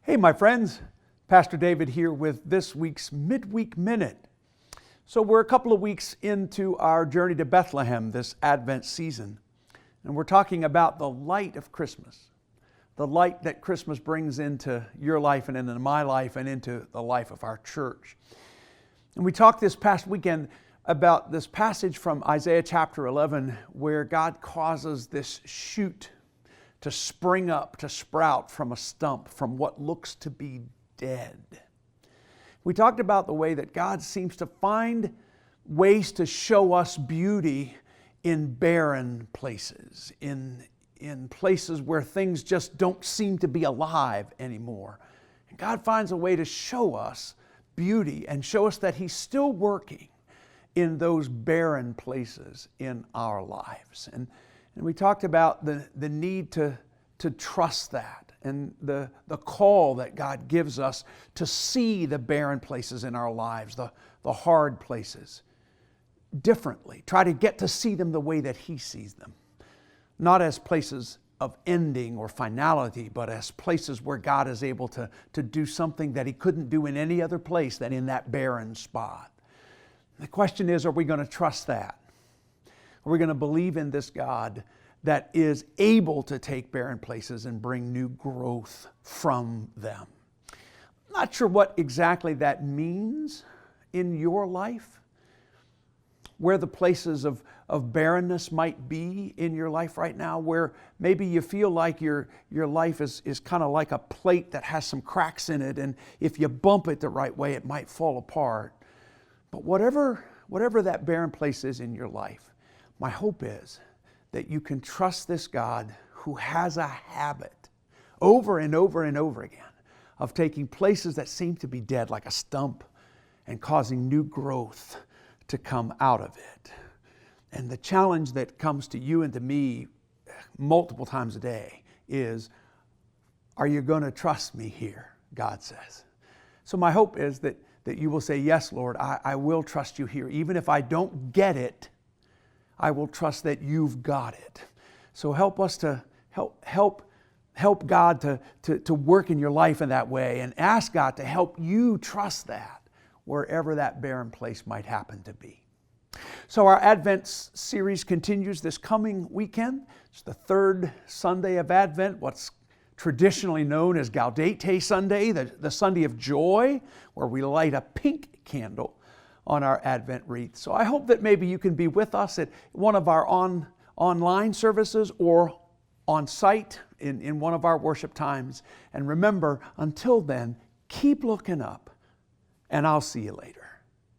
Hey, my friends, Pastor David here with this week's Midweek Minute. So we're a couple of weeks into our journey to Bethlehem this Advent season, and we're talking about the light of Christmas, the light that Christmas brings into your life and into my life and into the life of our church. And we talked this past weekend about this passage from Isaiah chapter 11 where God causes this shoot to spring up, to sprout from a stump, from what looks to be dead. We talked about the way that God seems to find ways to show us beauty in barren places, in places where things just don't seem to be alive anymore. And God finds a way to show us beauty and show us that He's still working in those barren places in our lives. And we talked about the need to trust that and the call that God gives us to see the barren places in our lives, the hard places, differently. Try to get to see them the way that He sees them. Not as places of ending or finality, but as places where God is able to do something that He couldn't do in any other place than in that barren spot. The question is, are we going to trust that? Are we going to believe in this God that is able to take barren places and bring new growth from them? I'm not sure what exactly that means in your life, where the places of barrenness might be in your life right now, where maybe you feel like your life is kind of like a plate that has some cracks in it, and if you bump it the right way, it might fall apart. But whatever that barren place is in your life, my hope is that you can trust this God who has a habit over and over and over again of taking places that seem to be dead like a stump and causing new growth to come out of it. And the challenge that comes to you and to me multiple times a day is, are you going to trust me here? God says. So my hope is that you will say, yes, Lord, I will trust you here. Even if I don't get it, I will trust that you've got it. So help us to help God to work in your life in that way, and ask God to help you trust that wherever that barren place might happen to be. So our Advent series continues this coming weekend. It's the third Sunday of Advent, what's traditionally known as Gaudete Sunday, the Sunday of joy, where we light a pink candle on our Advent wreath. So I hope that maybe you can be with us at one of our online services or on site in one of our worship times. And remember, until then, keep looking up, and I'll see you later.